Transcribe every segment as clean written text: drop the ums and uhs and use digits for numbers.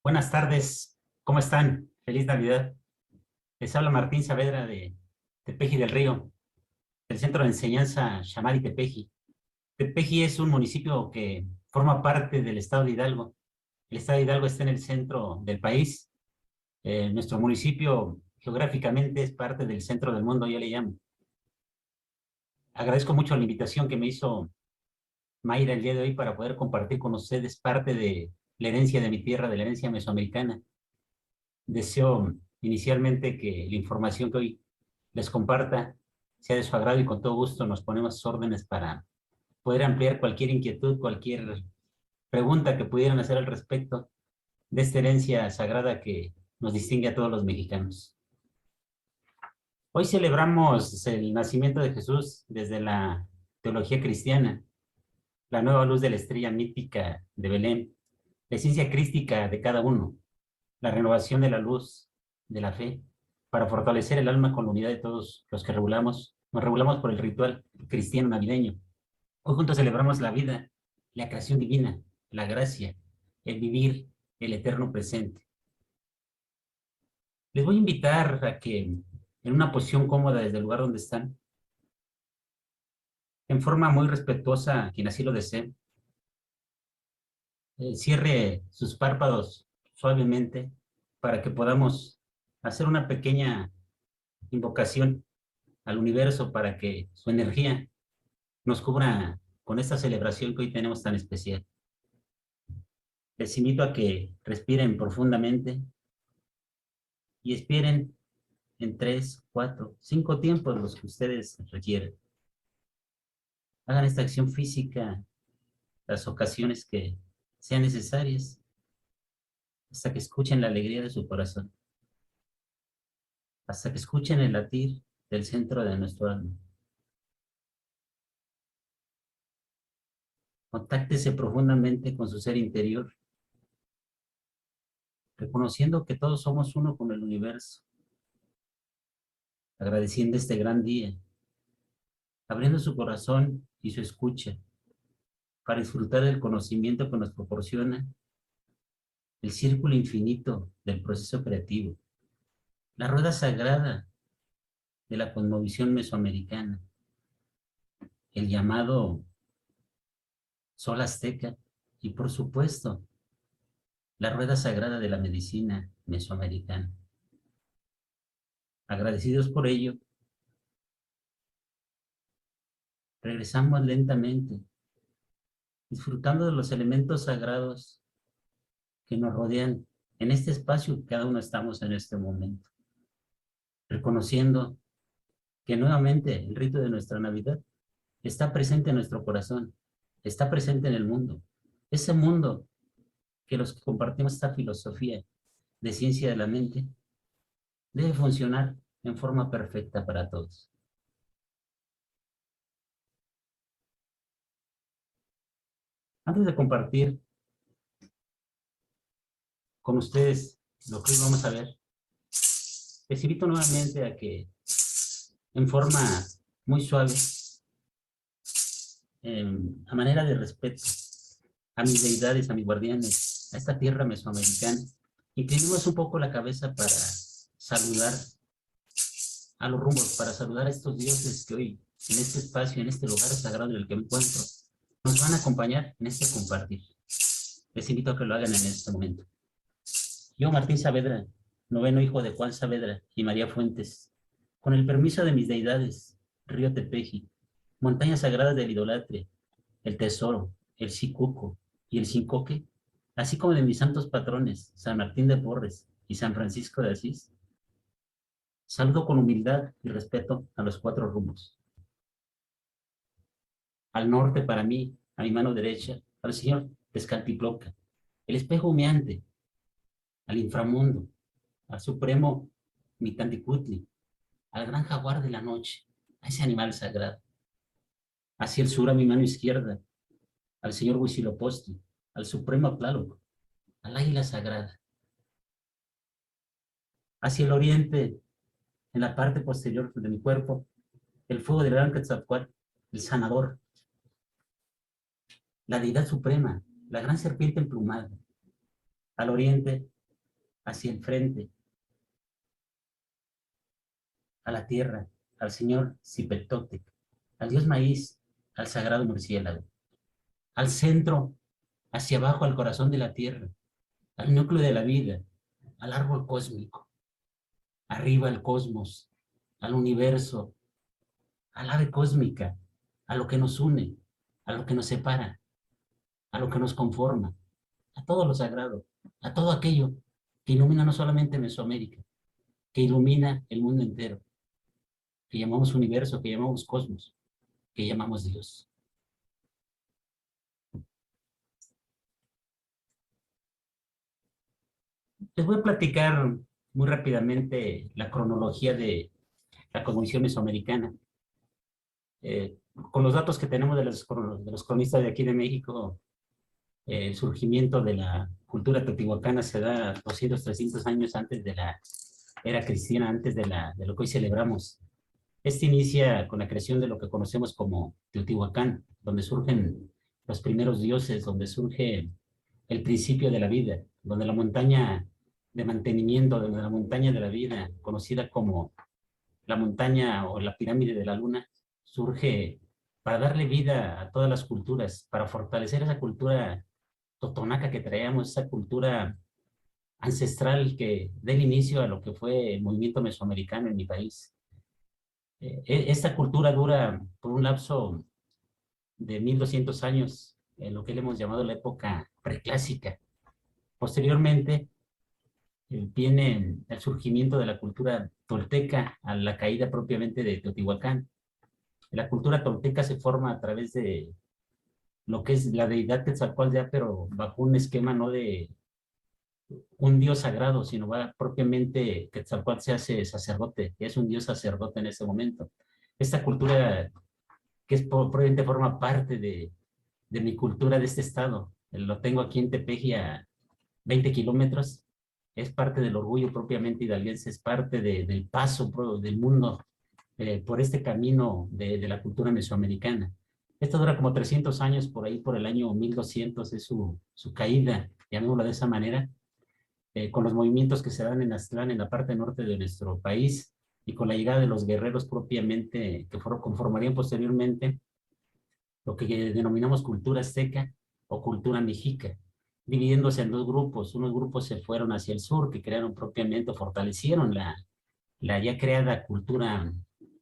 Buenas tardes, ¿cómo están? Feliz Navidad. Les habla Martín Saavedra de Tepeji del Río, del Centro de Enseñanza Xamadi Tepeji. Tepeji es un municipio que forma parte del estado de Hidalgo. El estado de Hidalgo está en el centro del país. Nuestro municipio geográficamente es parte del centro del mundo, yo le llamo. Agradezco mucho la invitación que me hizo Mayra el día de hoy para poder compartir con ustedes parte de la herencia de mi tierra, de la herencia mesoamericana. Deseo inicialmente que la información que hoy les comparta sea de su agrado y con todo gusto nos ponemos a sus órdenes para poder ampliar cualquier inquietud, cualquier pregunta que pudieran hacer al respecto de esta herencia sagrada que nos distingue a todos los mexicanos. Hoy celebramos el nacimiento de Jesús desde la teología cristiana, la nueva luz de la estrella mítica de Belén, la esencia crística de cada uno, la renovación de la luz de la fe, para fortalecer el alma con la unidad de todos los que nos regulamos por el ritual cristiano navideño. Hoy juntos celebramos la vida, la creación divina, la gracia, el vivir, el eterno presente. Les voy a invitar a que en una posición cómoda desde el lugar donde están, en forma muy respetuosa, quien así lo desee, cierre sus párpados suavemente para que podamos hacer una pequeña invocación al universo para que su energía nos cubra con esta celebración que hoy tenemos tan especial. Les invito a que respiren profundamente y expiren en 3, 4, 5 tiempos los que ustedes requieran. Hagan esta acción física las ocasiones que sean necesarias hasta que escuchen la alegría de su corazón, hasta que escuchen el latir del centro de nuestro alma. Contáctese profundamente con su ser interior, reconociendo que todos somos uno con el universo, agradeciendo este gran día, abriendo su corazón y su escucha para disfrutar del conocimiento que nos proporciona el círculo infinito del proceso creativo, la rueda sagrada de la cosmovisión mesoamericana, el llamado sol azteca y, por supuesto, la rueda sagrada de la medicina mesoamericana. Agradecidos por ello, regresamos lentamente, disfrutando de los elementos sagrados que nos rodean en este espacio que cada uno estamos en este momento, reconociendo que nuevamente el rito de nuestra Navidad está presente en nuestro corazón, está presente en el mundo, ese mundo que los que compartimos esta filosofía de ciencia de la mente debe funcionar en forma perfecta para todos. Antes de compartir con ustedes lo que hoy vamos a ver, les invito nuevamente a que en forma muy suave, a manera de respeto a mis deidades, a mis guardianes, a esta tierra mesoamericana, inclinemos un poco la cabeza para saludar a los rumbos, para saludar a estos dioses que hoy, en este espacio, en este lugar sagrado en el que me encuentro, nos van a acompañar en este compartir. Les invito a que lo hagan en este momento. Yo, Martín Saavedra, noveno hijo de Juan Saavedra y María Fuentes, con el permiso de mis deidades, río Tepeji, montañas sagradas del Idolatria, el Tesoro, el Sicuco y el Sincoque, así como de mis santos patrones, San Martín de Porres y San Francisco de Asís, saludo con humildad y respeto a los 4 rumbos. Al norte, para mí, a mi mano derecha, al señor Tezcatlipoca, el espejo humeante, al inframundo, al supremo Mitanticutli, al gran jaguar de la noche, a ese animal sagrado. Hacia el sur, a mi mano izquierda, al señor Huitzilopochtli, al supremo Tlaloc, al águila sagrada. Hacia el oriente, en la parte posterior de mi cuerpo, el fuego del gran Quetzalcóatl, el sanador, la deidad suprema, la gran serpiente emplumada. Al oriente, hacia el frente, a la tierra, al señor Zipetotec, al dios maíz, al sagrado murciélago, al centro, hacia abajo, al corazón de la tierra, al núcleo de la vida, al árbol cósmico, arriba al cosmos, al universo, al ave cósmica, a lo que nos une, a lo que nos separa, a lo que nos conforma, a todo lo sagrado, a todo aquello que ilumina no solamente Mesoamérica, que ilumina el mundo entero, que llamamos universo, que llamamos cosmos, que llamamos Dios. Les voy a platicar muy rápidamente la cronología de la cosmovisión mesoamericana. Con los datos que tenemos de los cronistas de aquí de México, el surgimiento de la cultura teotihuacana se da 200, 300 años antes de la era cristiana, antes de lo que hoy celebramos. Este inicia con la creación de lo que conocemos como Teotihuacán, donde surgen los primeros dioses, donde surge el principio de la vida, donde la montaña de mantenimiento, donde la montaña de la vida, conocida como la montaña o la pirámide de la luna, surge para darle vida a todas las culturas, para fortalecer esa cultura totonaca que traíamos, esa cultura ancestral que da el inicio a lo que fue el movimiento mesoamericano en mi país. Esta cultura dura por un lapso de 1200 años, en lo que le hemos llamado la época preclásica. Posteriormente, viene el surgimiento de la cultura tolteca a la caída propiamente de Teotihuacán. La cultura tolteca se forma a través de lo que es la deidad Quetzalcóatl, pero bajo un esquema no de un dios sagrado, sino va propiamente Quetzalcóatl se hace sacerdote, y es un dios sacerdote en ese momento. Esta cultura que es probablemente forma parte de mi cultura de este estado, lo tengo aquí en Tepeji a 20 kilómetros, es parte del orgullo propiamente hidalguense, es parte del paso del mundo por este camino de la cultura mesoamericana. Esto dura como 300 años, por ahí por el año 1200 es su caída, llamémoslo de esa manera, con los movimientos que se dan en Aztlán, en la parte norte de nuestro país, y con la llegada de los guerreros propiamente, que conformarían posteriormente lo que denominamos cultura azteca o cultura mexica, dividiéndose en dos grupos. Unos grupos se fueron hacia el sur, que crearon propiamente, fortalecieron la ya creada cultura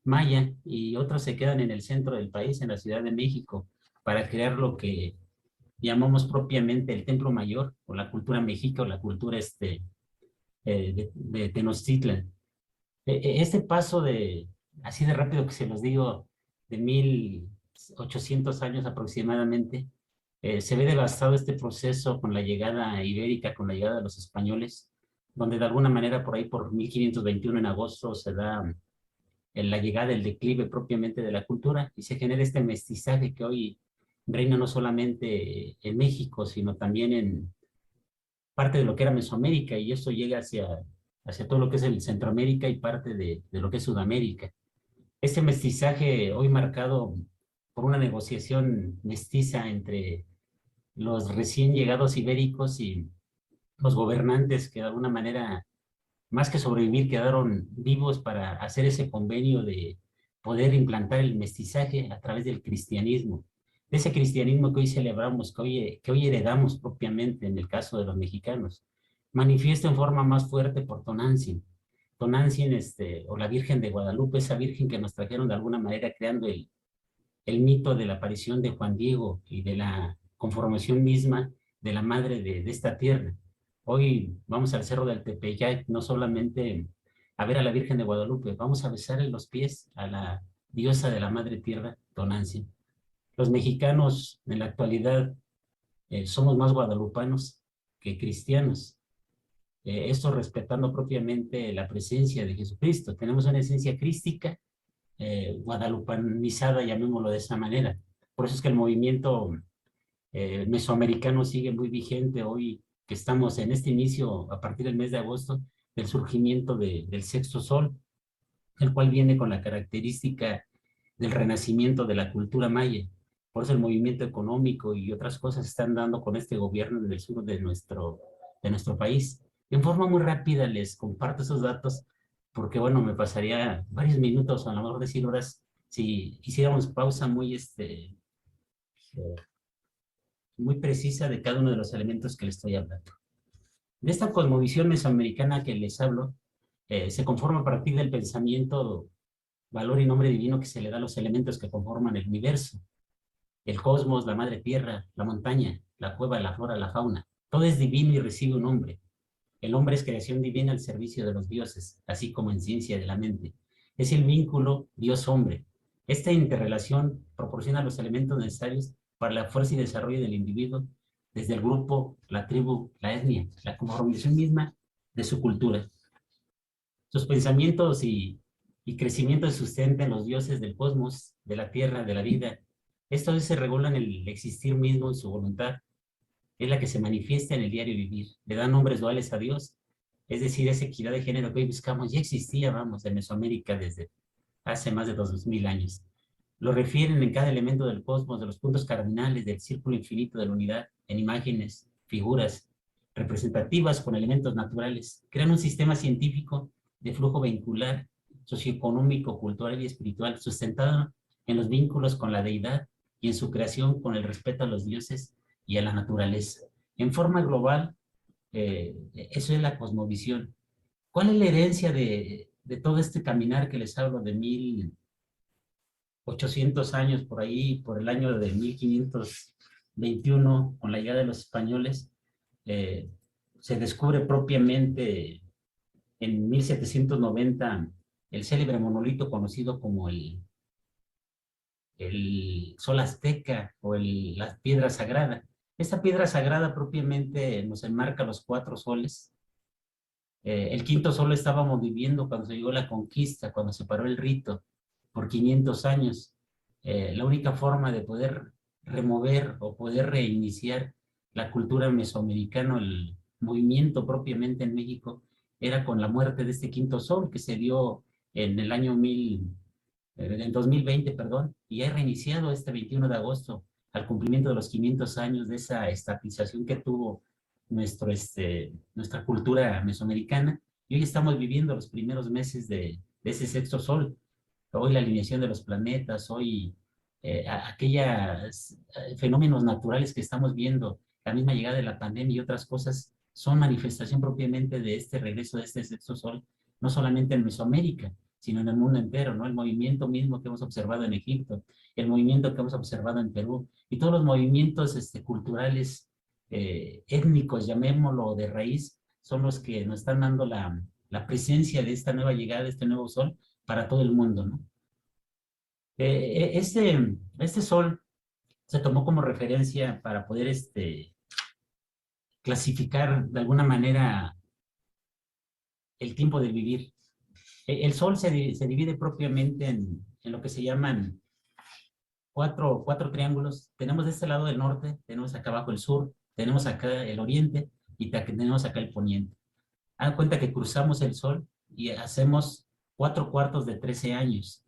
maya, y otros se quedan en el centro del país, en la Ciudad de México, para crear lo que llamamos propiamente el Templo Mayor, o la cultura mexica, o la cultura de Tenochtitlan. Este paso así de rápido que se los digo, de 1800 años aproximadamente, se ve devastado este proceso con la llegada ibérica, con la llegada de los españoles, donde de alguna manera por ahí por 1521 en agosto se da la llegada, el declive propiamente de la cultura, y se genera este mestizaje que hoy reina no solamente en México, sino también en parte de lo que era Mesoamérica, y esto llega hacia todo lo que es el Centroamérica y parte de lo que es Sudamérica. Este mestizaje hoy marcado por una negociación mestiza entre los recién llegados ibéricos y los gobernantes que de alguna manera, más que sobrevivir, quedaron vivos para hacer ese convenio de poder implantar el mestizaje a través del cristianismo. De ese cristianismo que hoy celebramos, que hoy heredamos propiamente en el caso de los mexicanos, manifiesta en forma más fuerte por Tonantzin. Tonantzin, o la Virgen de Guadalupe, esa virgen que nos trajeron de alguna manera creando el mito de la aparición de Juan Diego y de la conformación misma de la madre de esta tierra. Hoy vamos al Cerro del Tepeyac, no solamente a ver a la Virgen de Guadalupe, vamos a besarle los pies a la diosa de la madre tierra, Tonantzin. Los mexicanos en la actualidad somos más guadalupanos que cristianos. Esto respetando propiamente la presencia de Jesucristo. Tenemos una esencia crística, guadalupanizada, llamémoslo de esa manera. Por eso es que el movimiento mesoamericano sigue muy vigente hoy, que estamos en este inicio, a partir del mes de agosto, del surgimiento del sexto sol, el cual viene con la característica del renacimiento de la cultura maya. Por eso el movimiento económico y otras cosas están dando con este gobierno del sur de nuestro país. En forma muy rápida les comparto esos datos porque, bueno, me pasaría varios minutos o a lo mejor decir horas si hiciéramos pausa muy, muy precisa de cada uno de los elementos que les estoy hablando. De esta cosmovisión mesoamericana que les hablo, se conforma a partir del pensamiento, valor y nombre divino que se le da a los elementos que conforman el universo, el cosmos, la madre tierra, la montaña, la cueva, la flora, la fauna. Todo es divino y recibe un nombre. El hombre es creación divina al servicio de los dioses, así como en ciencia de la mente. Es el vínculo Dios-hombre. Esta interrelación proporciona los elementos necesarios para la fuerza y desarrollo del individuo, desde el grupo, la tribu, la etnia, la conformación misma de su cultura. Sus pensamientos y crecimiento se sustentan en los dioses del cosmos, de la tierra, de la vida. Estos se regulan el existir mismo y su voluntad es la que se manifiesta en el diario vivir. Le dan nombres duales a Dios, es decir, esa equidad de género que hoy buscamos ya existía, vamos, en Mesoamérica desde hace más de 2000 años. Lo refieren en cada elemento del cosmos, de los puntos cardinales del círculo infinito de la unidad, en imágenes, figuras representativas con elementos naturales. Crean un sistema científico de flujo vincular, socioeconómico, cultural y espiritual, sustentado en los vínculos con la deidad y en su creación con el respeto a los dioses y a la naturaleza. En forma global, eso es la cosmovisión. ¿Cuál es la herencia de todo este caminar que les hablo de 1800 años por ahí, por el año de 1521, con la llegada de los españoles? eh, Se descubre propiamente en 1790 el célebre monolito conocido como el sol azteca o la piedra sagrada. Esta piedra sagrada propiamente nos enmarca los cuatro soles. El quinto sol estábamos viviendo cuando se llegó la conquista, cuando se paró el rito por 500 años. La única forma de poder remover o poder reiniciar la cultura mesoamericana, el movimiento propiamente en México, era con la muerte de este quinto sol que se dio en el año en 2020, perdón, y ha reiniciado este 21 de agosto al cumplimiento de los 500 años de esa estatización que tuvo nuestra cultura mesoamericana, y hoy estamos viviendo los primeros meses de ese sexto sol. Hoy la alineación de los planetas, hoy aquellos fenómenos naturales que estamos viendo, la misma llegada de la pandemia y otras cosas, son manifestación propiamente de este regreso de este sexto sol, no solamente en Mesoamérica, sino en el mundo entero, ¿no? El movimiento mismo que hemos observado en Egipto, el movimiento que hemos observado en Perú, y todos los movimientos culturales, étnicos, llamémoslo de raíz, son los que nos están dando la presencia de esta nueva llegada, de este nuevo sol para todo el mundo, ¿no? Este sol se tomó como referencia para poder clasificar de alguna manera el tiempo del vivir. El sol se divide propiamente en lo que se llaman cuatro triángulos. Tenemos de este lado del norte, tenemos acá abajo el sur, tenemos acá el oriente y tenemos acá el poniente. Hagan cuenta que cruzamos el sol y hacemos 4 cuartos de 13 años.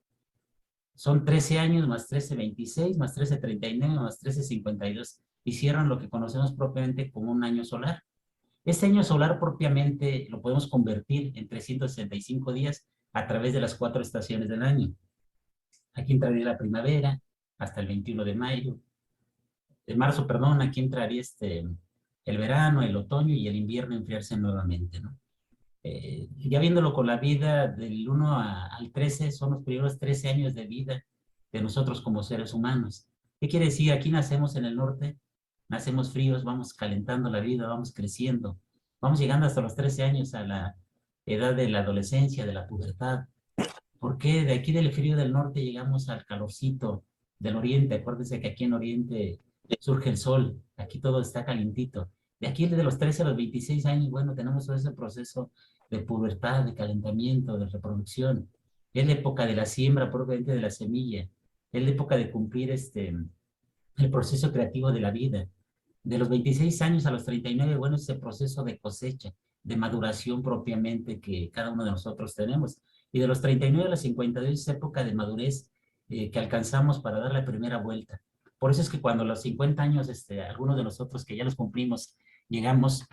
Son 13 años más 13, 26, más 13, 39, más 13, 52. Y cierran lo que conocemos propiamente como un año solar. Este año solar propiamente lo podemos convertir en 365 días a través de las 4 estaciones del año. Aquí entraría la primavera hasta el 21 de marzo, perdón, aquí entraría el verano, el otoño y el invierno enfriarse nuevamente, ¿no? Ya viéndolo con la vida del 1 al 13, son los primeros 13 años de vida de nosotros como seres humanos. ¿Qué quiere decir? Aquí nacemos en el norte, nacemos fríos, vamos calentando la vida, vamos creciendo, vamos llegando hasta los 13 años a la edad de la adolescencia, de la pubertad. ¿Por qué? De aquí del frío del norte llegamos al calorcito del oriente. Acuérdense que aquí en oriente surge el sol, aquí todo está calientito. De aquí de los 13 a los 26 años, bueno, tenemos todo ese proceso de pubertad, de calentamiento, de reproducción. Es la época de la siembra propiamente de la semilla. Es la época de cumplir el proceso creativo de la vida. De los 26 años a los 39, bueno, ese proceso de cosecha, de maduración propiamente que cada uno de nosotros tenemos. Y de los 39 a los 52 es época de madurez que alcanzamos para dar la primera vuelta. Por eso es que cuando a los 50 años, algunos de nosotros que ya los cumplimos, llegamos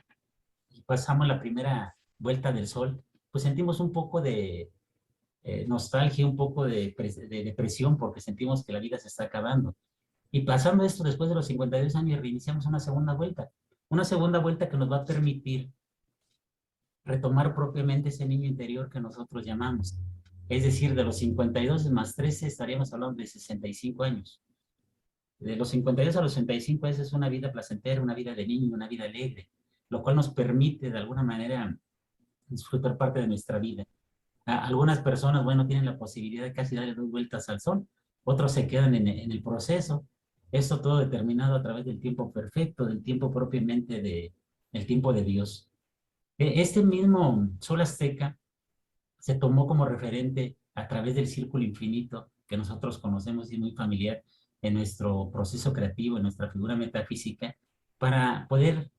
pasamos la primera vuelta del sol, pues sentimos un poco de nostalgia, un poco de depresión, porque sentimos que la vida se está acabando. Y pasando esto, después de los 52 años, reiniciamos una segunda vuelta que nos va a permitir retomar propiamente ese niño interior que nosotros llamamos. Es decir, de los 52 más 13 estaríamos hablando de 65 años. De los 52 a los 65 esa es una vida placentera, una vida de niño, una vida alegre, lo cual nos permite de alguna manera disfrutar parte de nuestra vida. Algunas personas, bueno, tienen la posibilidad de casi darle 2 vueltas al sol, otros se quedan en el proceso. Esto todo determinado a través del tiempo perfecto, del tiempo propiamente del tiempo de Dios. Este mismo sol azteca se tomó como referente a través del círculo infinito que nosotros conocemos y muy familiar en nuestro proceso creativo, en nuestra figura metafísica, para poder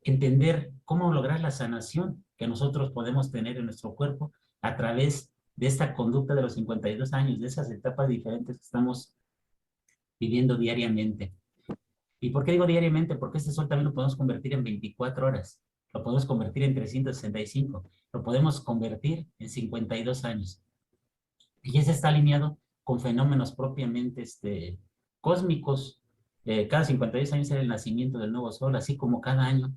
entender cómo lograr la sanación que nosotros podemos tener en nuestro cuerpo a través de esta conducta de los 52 años, de esas etapas diferentes que estamos viviendo diariamente. ¿Y por qué digo diariamente? Porque este sol también lo podemos convertir en 24 horas, lo podemos convertir en 365, lo podemos convertir en 52 años. Y ese está alineado con fenómenos propiamente cósmicos. Cada 52 años era el nacimiento del nuevo sol, así como cada año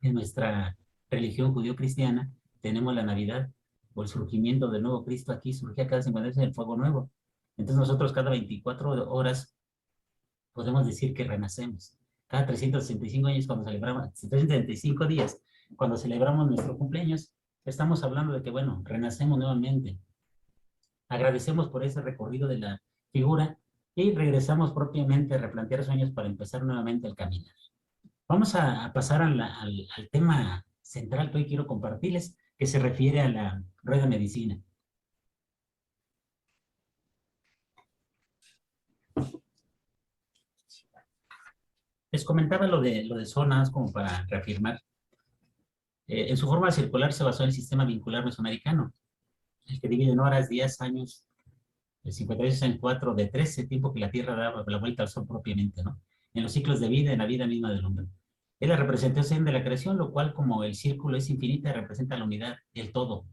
en nuestra religión judío-cristiana tenemos la Navidad o el surgimiento del nuevo Cristo. Aquí surgía cada 52 años el fuego nuevo. Entonces nosotros cada 24 horas podemos decir que renacemos. Cada 365 años cuando celebramos, 365 días, cuando celebramos nuestro cumpleaños, estamos hablando de que, bueno, renacemos nuevamente. Agradecemos por ese recorrido de la figura y regresamos propiamente a replantear sueños para empezar nuevamente el caminar. Vamos a pasar al tema central que hoy quiero compartirles, que se refiere a la rueda medicina. Les comentaba lo de zonas como para reafirmar. En su forma circular se basó en el sistema vincular mesoamericano, el que divide en horas, días, años, el 52 en 4 de 13, tiempo que la Tierra da la vuelta al Sol propiamente, ¿no? En los ciclos de vida, en la vida misma del hombre. Es la representación de la creación, lo cual, como el círculo es infinita, representa la unidad, el todo.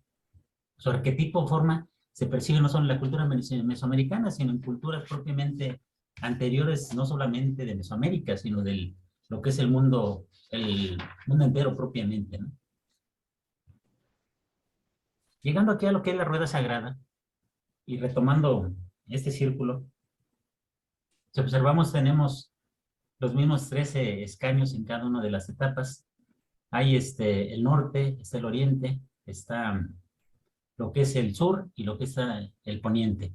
Su arquetipo o forma se percibe no solo en la cultura mesoamericana, sino en culturas propiamente anteriores, no solamente de Mesoamérica, sino de lo que es el mundo entero propiamente, ¿no? Llegando aquí a lo que es la rueda sagrada, y retomando este círculo, si observamos, tenemos los mismos 13 escaños en cada una de las etapas. Hay el norte, está el oriente, está lo que es el sur y lo que es el poniente.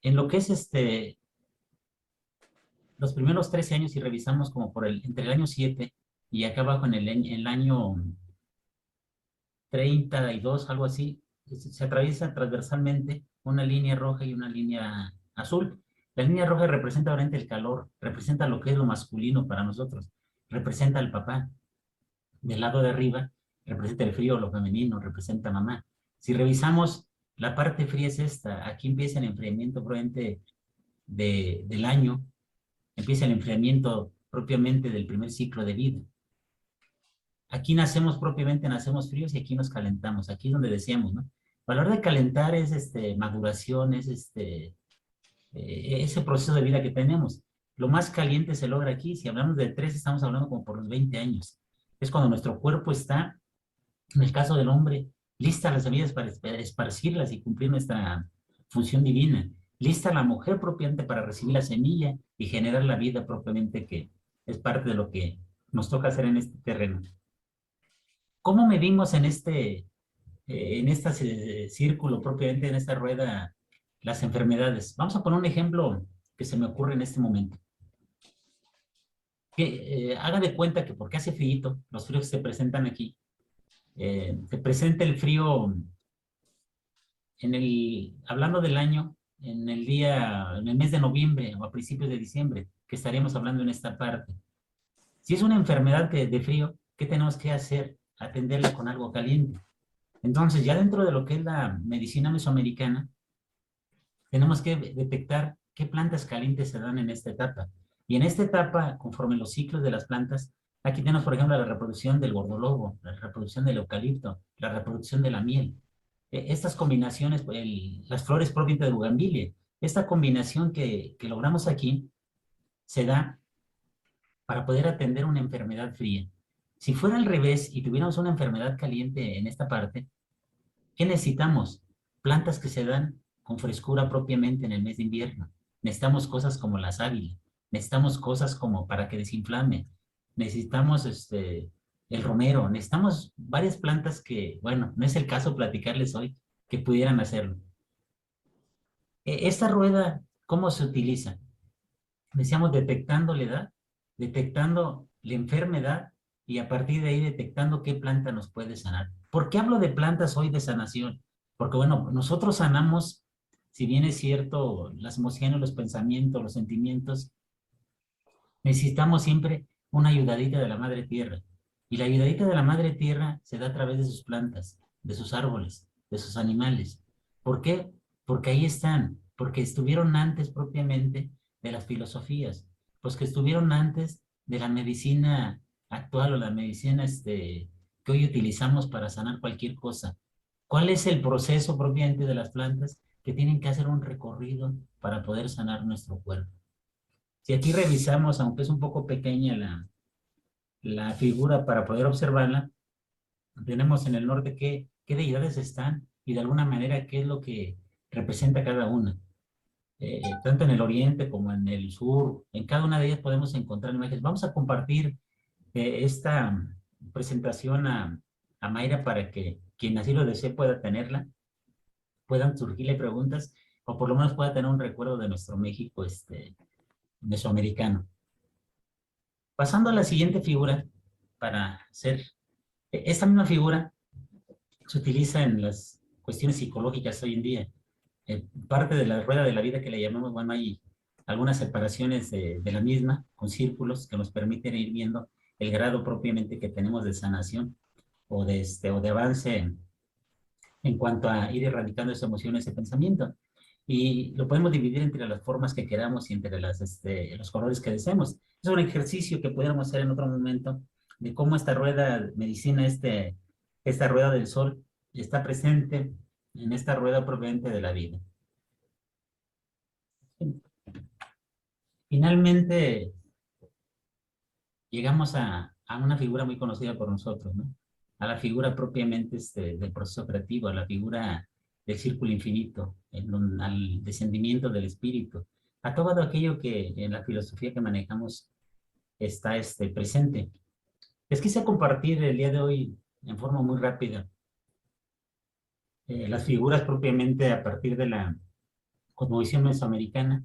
En lo que es los primeros 13 años, si revisamos como entre el año 7 y acá abajo en el año 32, algo así, se atraviesa transversalmente una línea roja y una línea azul. La línea roja representa obviamente el calor, representa lo que es lo masculino para nosotros, representa al papá. Del lado de arriba representa el frío, lo femenino, representa mamá. Si revisamos, la parte fría es esta, aquí empieza el enfriamiento probablemente del año, empieza el enfriamiento propiamente del primer ciclo de vida. Aquí nacemos propiamente, nacemos fríos y aquí nos calentamos, aquí es donde decíamos, ¿no? A la hora de calentar es maduración, es ese proceso de vida que tenemos. Lo más caliente se logra aquí, si hablamos de 3, estamos hablando como por los 20 años. Es cuando nuestro cuerpo está, en el caso del hombre, lista las semillas para esparcirlas y cumplir nuestra función divina. Lista la mujer propiamente para recibir la semilla y generar la vida propiamente que es parte de lo que nos toca hacer en este terreno. ¿Cómo medimos en este círculo, propiamente en esta rueda, las enfermedades? Vamos a poner un ejemplo que se me ocurre en este momento. Que haga de cuenta que porque hace frío, los fríos que se presentan aquí, se presenta el frío hablando del año, en el mes de noviembre o a principios de diciembre, que estaríamos hablando en esta parte. Si es una enfermedad de frío, ¿qué tenemos que hacer? Atenderla con algo caliente. Entonces, ya dentro de lo que es la medicina mesoamericana, tenemos que detectar qué plantas calientes se dan en esta etapa. Y en esta etapa, conforme los ciclos de las plantas, aquí tenemos, por ejemplo, la reproducción del gordolobo, la reproducción del eucalipto, la reproducción de la miel. Estas combinaciones, las flores propiamente de bugambilia, esta combinación que logramos aquí se da para poder atender una enfermedad fría. Si fuera al revés y tuviéramos una enfermedad caliente en esta parte, ¿qué necesitamos? Plantas que se dan con frescura propiamente en el mes de invierno. Necesitamos cosas como la sábila, necesitamos cosas como para que desinflame, necesitamos el romero, necesitamos varias plantas que, bueno, no es el caso platicarles hoy, que pudieran hacerlo. Esta rueda, ¿cómo se utiliza? Decíamos detectando la edad, detectando la enfermedad y a partir de ahí detectando qué planta nos puede sanar. ¿Por qué hablo de plantas hoy de sanación? Porque bueno, nosotros sanamos, si bien es cierto, las emociones, los pensamientos, los sentimientos, necesitamos siempre una ayudadita de la madre tierra. Y la ayudadita de la madre tierra se da a través de sus plantas, de sus árboles, de sus animales. ¿Por qué? Porque ahí están, porque estuvieron antes propiamente de las filosofías, pues que estuvieron antes de la medicina actual o la medicina que hoy utilizamos para sanar cualquier cosa. ¿Cuál es el proceso propiamente de las plantas que tienen que hacer un recorrido para poder sanar nuestro cuerpo? Si aquí revisamos, aunque es un poco pequeña la figura para poder observarla, tenemos en el norte qué deidades están y de alguna manera qué es lo que representa cada una. Tanto en el oriente como en el sur, en cada una de ellas podemos encontrar imágenes. Vamos a compartir esta presentación a Mayra para que quien así lo desee pueda tenerla, puedan surgirle preguntas o por lo menos pueda tener un recuerdo de nuestro México mesoamericano. Pasando a la siguiente figura, para hacer esta misma figura se utiliza en las cuestiones psicológicas hoy en día. Parte de la rueda de la vida que le llamamos, bueno, hay algunas separaciones de la misma, con círculos que nos permiten ir viendo el grado propiamente que tenemos de sanación o de avance en cuanto a ir erradicando esa emoción, ese pensamiento. Y lo podemos dividir entre las formas que queramos y entre los colores que deseemos. Es un ejercicio que pudiéramos hacer en otro momento de cómo esta rueda medicina, esta rueda del sol, está presente en esta rueda propiamente de la vida. Finalmente, llegamos a una figura muy conocida por nosotros, ¿no? A la figura propiamente del proceso creativo, a la figura del círculo infinito, al descendimiento del espíritu, a todo aquello que en la filosofía que manejamos está presente. Les quise compartir el día de hoy en forma muy rápida las figuras propiamente a partir de la cosmovisión mesoamericana,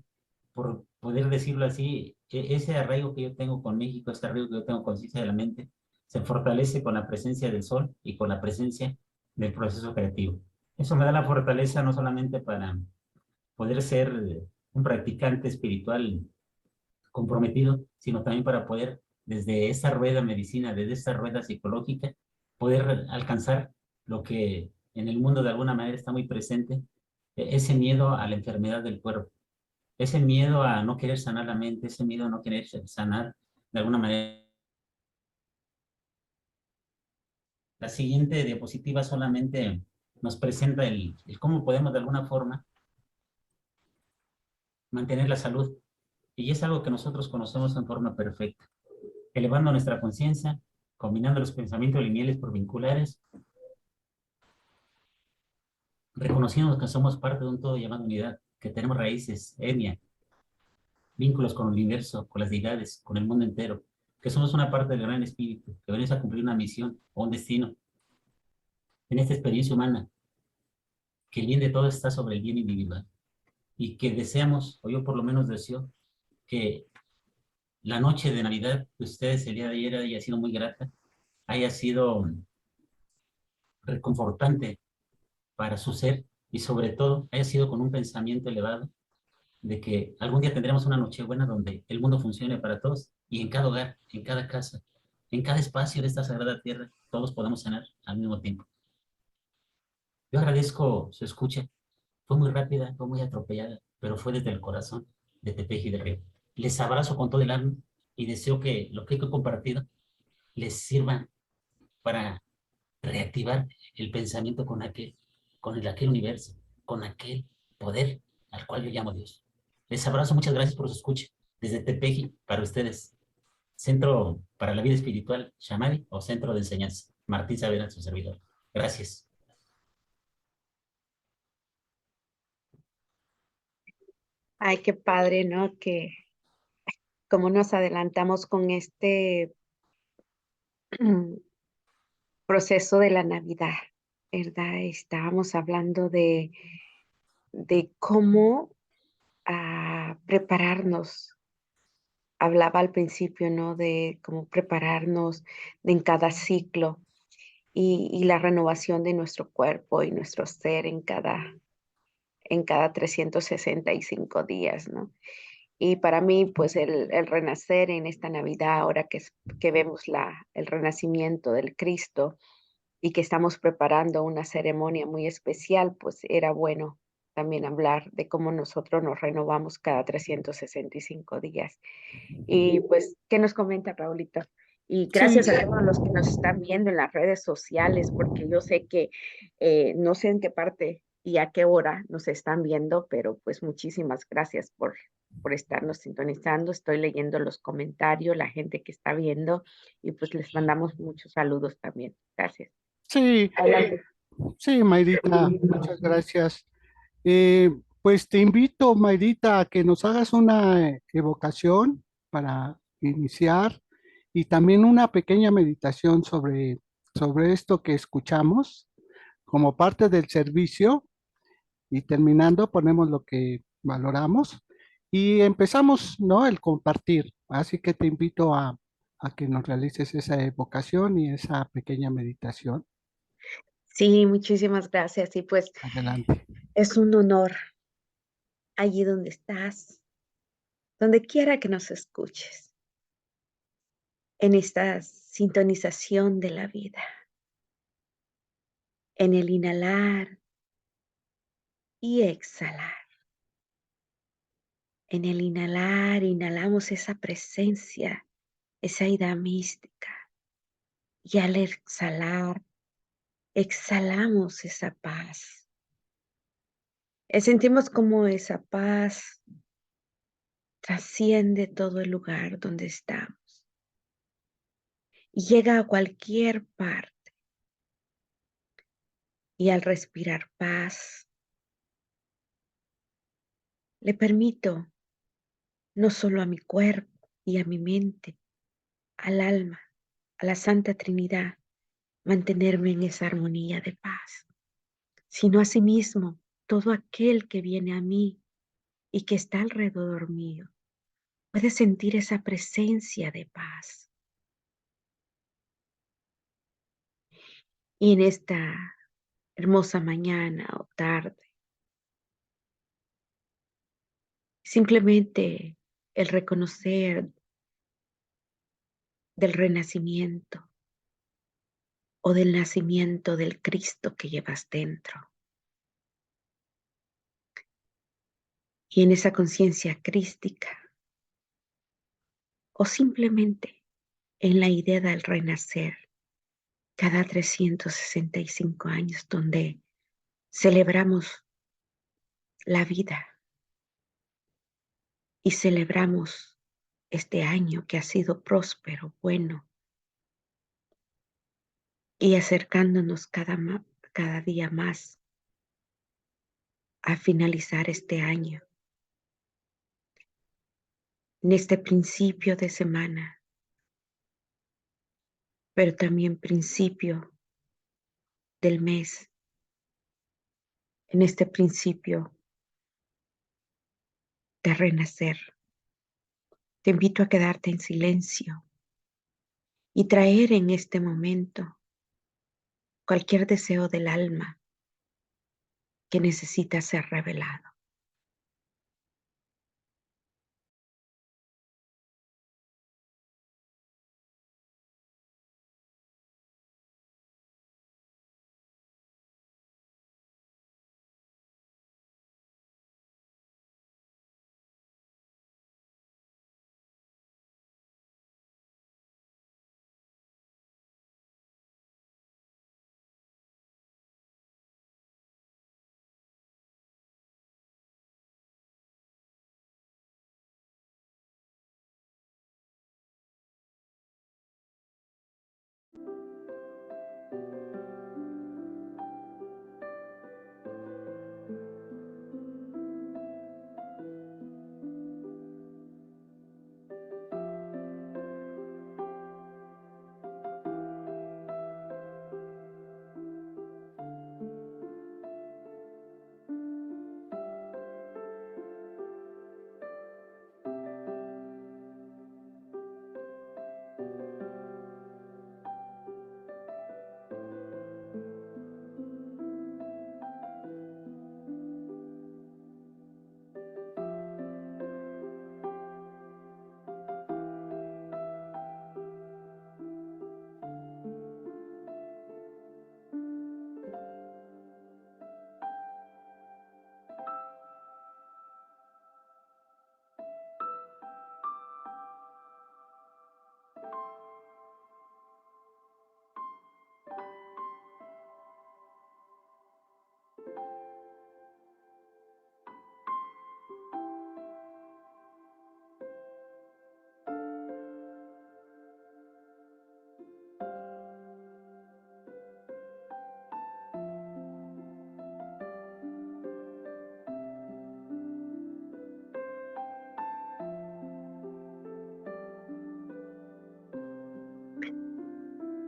por poder decirlo así, ese arraigo que yo tengo con México, ese arraigo que yo tengo con Ciencia de la Mente, se fortalece con la presencia del sol y con la presencia del proceso creativo. Eso me da la fortaleza no solamente para poder ser un practicante espiritual comprometido, sino también para poder, desde esta rueda medicina, desde esta rueda psicológica, poder alcanzar lo que en el mundo de alguna manera está muy presente, ese miedo a la enfermedad del cuerpo, ese miedo a no querer sanar la mente, ese miedo a no querer sanar de alguna manera. La siguiente diapositiva solamente nos presenta el cómo podemos de alguna forma mantener la salud. Y es algo que nosotros conocemos en forma perfecta. Elevando nuestra conciencia, combinando los pensamientos lineales por vinculares, reconociendo que somos parte de un todo llamado unidad, que tenemos raíces, etnia, vínculos con el universo, con las deidades, con el mundo entero, que somos una parte del gran espíritu, que venimos a cumplir una misión o un destino en esta experiencia humana, que el bien de todos está sobre el bien individual y que deseamos, o yo por lo menos deseo, que la noche de Navidad de ustedes el día de ayer haya sido muy grata, haya sido reconfortante para su ser y sobre todo haya sido con un pensamiento elevado de que algún día tendremos una noche buena donde el mundo funcione para todos y en cada hogar, en cada casa, en cada espacio de esta sagrada tierra, todos podamos sanar al mismo tiempo. Yo agradezco su escucha. Fue muy rápida, fue muy atropellada, pero fue desde el corazón de Tepeji de Río. Les abrazo con todo el alma y deseo que lo que he compartido les sirva para reactivar el pensamiento con aquel universo, con aquel poder al cual yo llamo Dios. Les abrazo, muchas gracias por su escucha. Desde Tepeji, para ustedes, Centro para la Vida Espiritual, Shamari, o Centro de Enseñanza. Martín Saavedra, su servidor. Gracias. Ay, qué padre, ¿no? Que como nos adelantamos con este proceso de la Navidad, ¿verdad? Estábamos hablando de cómo prepararnos. Hablaba al principio, ¿no? De cómo prepararnos en cada ciclo y la renovación de nuestro cuerpo y nuestro ser en cada 365 días, ¿no? Y para mí, pues el renacer en esta Navidad, ahora que vemos el renacimiento del Cristo y que estamos preparando una ceremonia muy especial, pues era bueno también hablar de cómo nosotros nos renovamos cada 365 días. Y pues, ¿qué nos comenta Raulito? Y Sí, gracias a todos los que nos están viendo en las redes sociales, porque yo sé que no sé en qué parte y a qué hora nos están viendo, pero pues muchísimas gracias por estarnos sintonizando. Estoy leyendo los comentarios, la gente que está viendo, y pues les mandamos muchos saludos también. Gracias. sí, Adelante. sí, Mayrita, muchas gracias. Eh, pues te invito, Mayrita, a que nos hagas una evocación para iniciar y también una pequeña meditación sobre esto que escuchamos como parte del servicio y terminando ponemos lo que valoramos y empezamos, ¿no? El compartir. Así que te invito a que nos realices esa evocación y esa pequeña meditación. Sí, muchísimas gracias. Y pues Adelante. es un honor allí donde estás, donde quiera que nos escuches, en esta sintonización de la vida, en el inhalar y exhalar. En el inhalar, inhalamos esa presencia, esa idea mística. Y al exhalar, exhalamos esa paz. Sentimos como esa paz trasciende todo el lugar donde estamos y llega a cualquier parte. Y al respirar paz, le permito no solo a mi cuerpo y a mi mente, al alma, a la Santa Trinidad, mantenerme en esa armonía de paz, sino asimismo todo aquel que viene a mí y que está alrededor mío puede sentir esa presencia de paz. Y en esta hermosa mañana o tarde, simplemente el reconocer del renacimiento o del nacimiento del Cristo que llevas dentro. Y en esa conciencia crística o simplemente en la idea del renacer cada 365 años donde celebramos la vida y celebramos este año que ha sido próspero, bueno, y acercándonos cada día más a finalizar este año. En este principio de semana, pero también principio del mes, en este principio de renacer. Te invito a quedarte en silencio y traer en este momento cualquier deseo del alma que necesita ser revelado.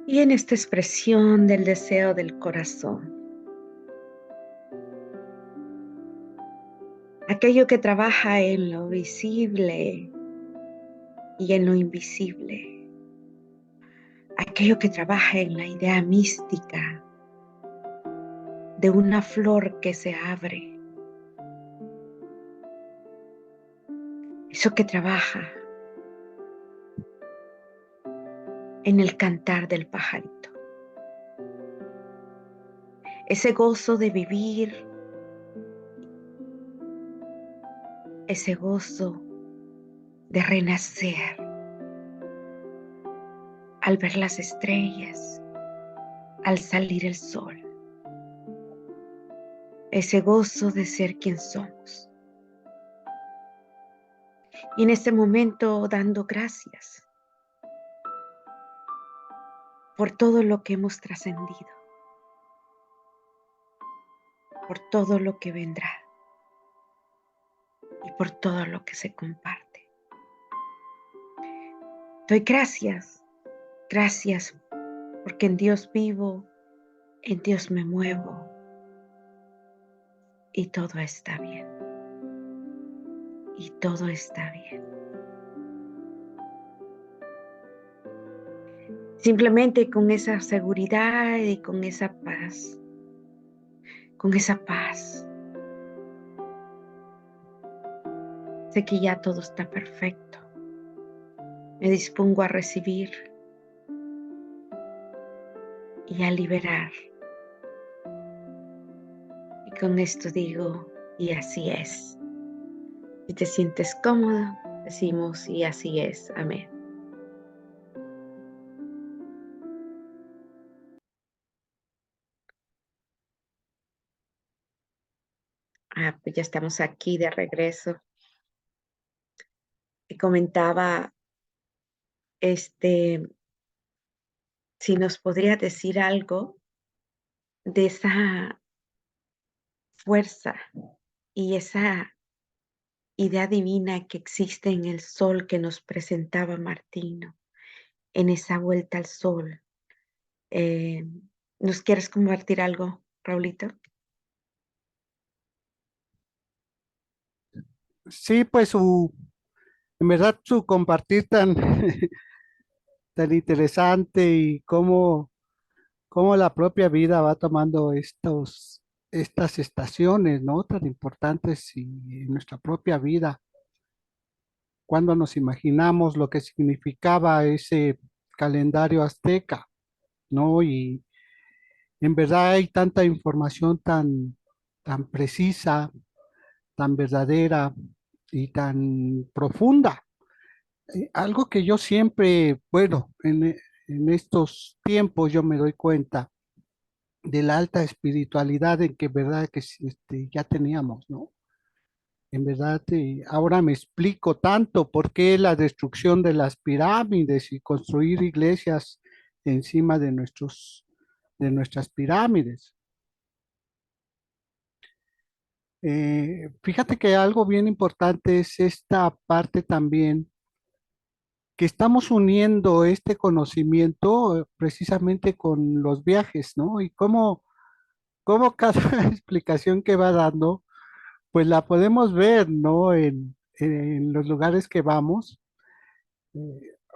Y en esta expresión del deseo del corazón, aquello que trabaja en lo visible y en lo invisible, aquello que trabaja en la idea mística de una flor que se abre, eso que trabaja en el cantar del pajarito, ese gozo de vivir, ese gozo de renacer al ver las estrellas, al salir el sol, ese gozo de ser quien somos. Y en este momento dando gracias por todo lo que hemos trascendido, por todo lo que vendrá y por todo lo que se comparte. Doy gracias, gracias, porque en Dios vivo, en Dios me muevo y todo está bien. Y todo está bien. Simplemente con esa seguridad y con esa paz, sé que ya todo está perfecto. Me dispongo a recibir y a liberar. Y con esto digo, y así es. Si te sientes cómodo, decimos, y así es. Amén. Pues ya estamos aquí de regreso. Y comentaba, si nos podría decir algo de esa fuerza y esa idea divina que existe en el sol que nos presentaba Martino, en esa vuelta al sol. ¿Nos quieres compartir algo, Raulito? Sí, pues en verdad su compartir tan, tan interesante y cómo la propia vida va tomando estas estaciones, ¿no? Tan importantes en nuestra propia vida. Cuando nos imaginamos lo que significaba ese calendario azteca, ¿no? Y en verdad hay tanta información tan precisa, tan verdadera y tan profunda. Algo que yo siempre, bueno, en estos tiempos yo me doy cuenta de la alta espiritualidad en que verdad que ya teníamos, ¿no? En verdad, ahora me explico tanto por qué la destrucción de las pirámides y construir iglesias encima de nuestras pirámides. Fíjate que algo bien importante es esta parte también, que estamos uniendo este conocimiento precisamente con los viajes, ¿no? Y cómo cada explicación que va dando, pues la podemos ver, ¿no? En los lugares que vamos.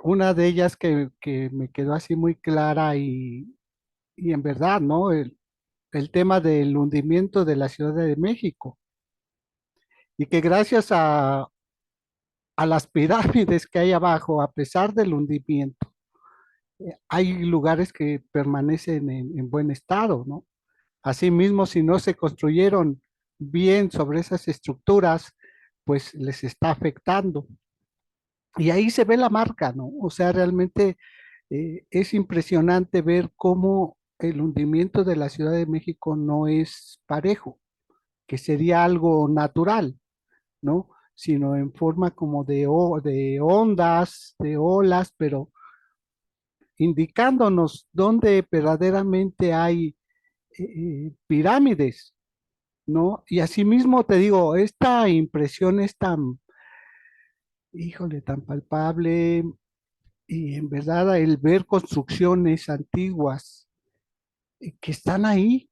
Una de ellas que me quedó así muy clara y en verdad, ¿no? El tema del hundimiento de la Ciudad de México. Y que gracias a las pirámides que hay abajo, a pesar del hundimiento, hay lugares que permanecen en buen estado, ¿no? Asimismo, si no se construyeron bien sobre esas estructuras, pues les está afectando. Y ahí se ve la marca, ¿no? O sea, realmente es impresionante ver cómo el hundimiento de la Ciudad de México no es parejo, que sería algo natural, ¿no? Sino en forma como de ondas, de olas, pero indicándonos dónde verdaderamente hay pirámides, ¿no? Y asimismo te digo, esta impresión es tan, híjole, tan palpable y en verdad el ver construcciones antiguas que están ahí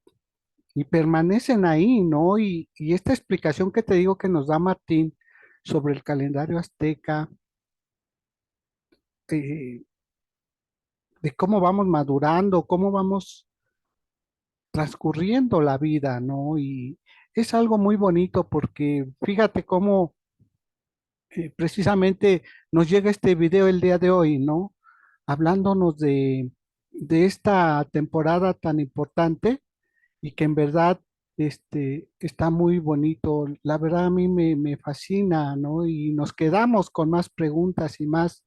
y permanecen ahí, ¿no? Y esta explicación que te digo que nos da Martín sobre el calendario azteca, eh, de cómo vamos madurando, cómo vamos transcurriendo la vida, ¿no? Y es algo muy bonito porque fíjate cómo precisamente nos llega este video el día de hoy, ¿no? Hablándonos de esta temporada tan importante y que en verdad está muy bonito. La verdad a mí me fascina, ¿no? Y nos quedamos con más preguntas y más,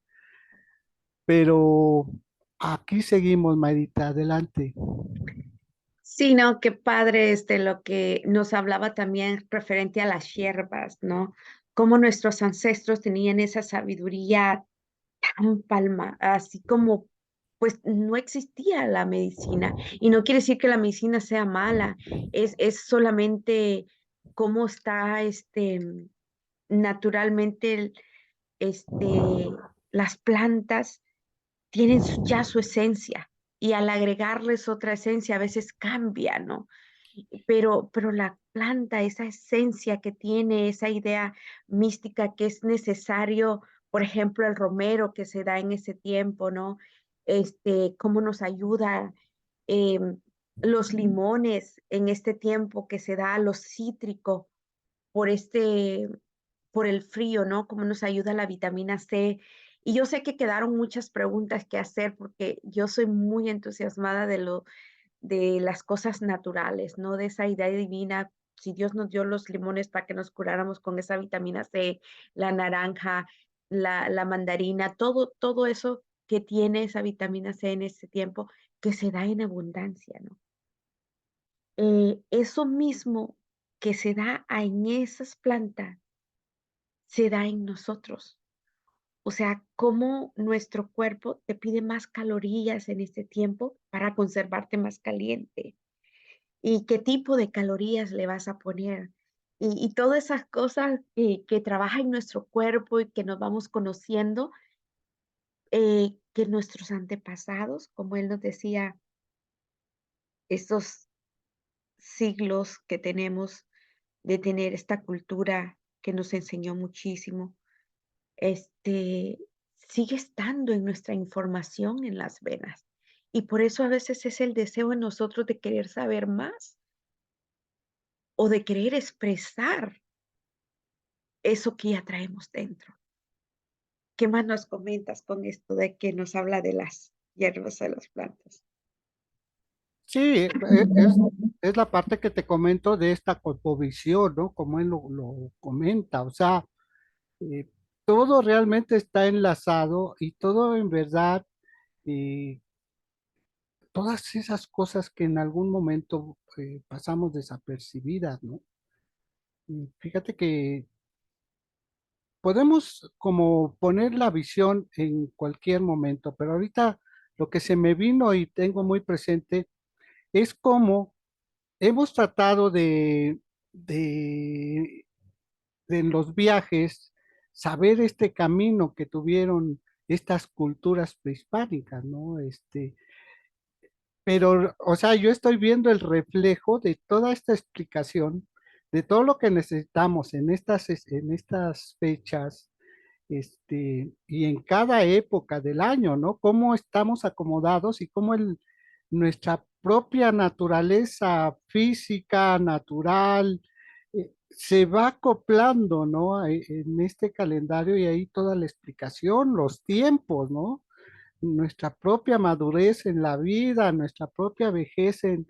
pero aquí seguimos, Mayrita, adelante. Sí, no, qué padre lo que nos hablaba también referente a las hierbas, ¿no? Cómo nuestros ancestros tenían esa sabiduría tan palma, así como pues no existía la medicina. Y no quiere decir que la medicina sea mala, es solamente cómo está naturalmente las plantas tienen ya su esencia y al agregarles otra esencia a veces cambia, ¿no? Pero la planta, esa esencia que tiene, esa idea mística que es necesario, por ejemplo, el romero que se da en ese tiempo, ¿no? Cómo nos ayuda los limones en este tiempo que se da, los cítricos por por el frío, ¿no? Cómo nos ayuda la vitamina C. Y yo sé que quedaron muchas preguntas que hacer porque yo soy muy entusiasmada de las cosas naturales, ¿no? De esa idea divina. Si Dios nos dio los limones para que nos curáramos con esa vitamina C, la naranja, la mandarina, todo eso que tiene esa vitamina C en ese tiempo, que se da en abundancia, ¿no? Eso mismo que se da en esas plantas, se da en nosotros. O sea, cómo nuestro cuerpo te pide más calorías en este tiempo para conservarte más caliente y qué tipo de calorías le vas a poner. Y todas esas cosas que trabaja en nuestro cuerpo y que nos vamos conociendo, que nuestros antepasados, como él nos decía, estos siglos que tenemos de tener esta cultura que nos enseñó muchísimo, este, sigue estando en nuestra información en las venas. Y por eso a veces es el deseo en nosotros de querer saber más o de querer expresar eso que ya traemos dentro. ¿Qué más nos comentas con esto de que nos habla de las hierbas de las plantas? Sí, es la parte que te comento de esta cosmovisión, ¿no? Como él lo comenta, o sea, eh, todo realmente está enlazado y todo en verdad, eh, todas esas cosas que en algún momento pasamos desapercibidas, ¿no? Y fíjate que podemos como poner la visión en cualquier momento, pero ahorita lo que se me vino y tengo muy presente es cómo hemos tratado de, de en los viajes saber este camino que tuvieron estas culturas prehispánicas, ¿no? Pero, o sea, yo estoy viendo el reflejo de toda esta explicación, de todo lo que necesitamos en estas fechas, y en cada época del año, ¿no? Cómo estamos acomodados y cómo nuestra propia naturaleza física, natural, se va acoplando, ¿no? En este calendario y ahí toda la explicación, los tiempos, ¿no? Nuestra propia madurez en la vida, nuestra propia vejez en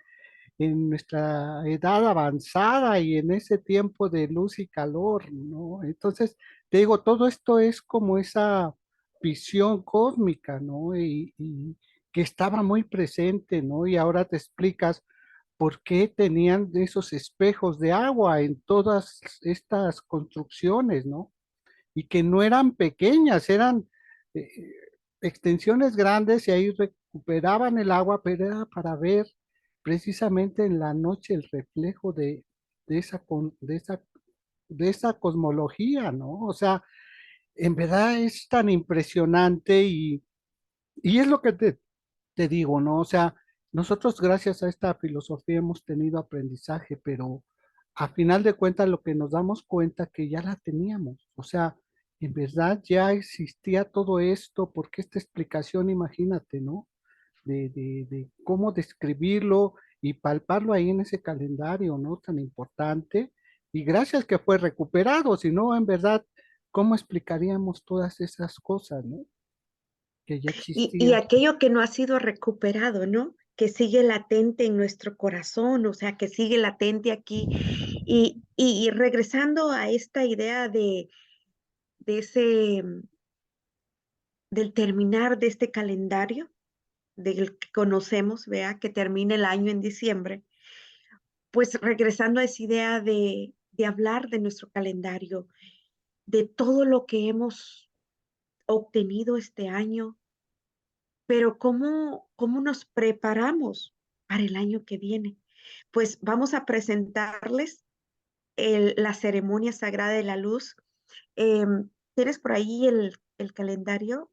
nuestra edad avanzada y en ese tiempo de luz y calor, ¿no? Entonces, te digo, todo esto es como esa visión cósmica, ¿no? Y que estaba muy presente, ¿no? Y ahora te explicas por qué tenían esos espejos de agua en todas estas construcciones, ¿no? Y que no eran pequeñas, eran eh, extensiones grandes y ahí recuperaban el agua, pero era para ver precisamente en la noche el reflejo de esa, de esa cosmología, ¿no? O sea, en verdad es tan impresionante Y es lo que te digo, ¿no? O sea, nosotros gracias a esta filosofía hemos tenido aprendizaje, pero a final de cuentas lo que nos damos cuenta que ya la teníamos. O sea, en verdad ya existía todo esto, porque esta explicación, imagínate, ¿no? De cómo describirlo y palparlo ahí en ese calendario, ¿no? Tan importante. Y gracias que fue recuperado, si no, en verdad, ¿cómo explicaríamos todas esas cosas, ¿no? Que ya Y existían. aquello que no ha sido recuperado, ¿no? Que sigue latente en nuestro corazón, o sea, que sigue latente aquí. Y regresando a esta idea de ese, del terminar de este calendario, del que conocemos, vea, que termina el año en diciembre, pues regresando a esa idea de hablar de nuestro calendario, de todo lo que hemos obtenido este año, pero ¿cómo nos preparamos para el año que viene? Pues vamos a presentarles la ceremonia sagrada de la luz. ¿Tienes por ahí el calendario,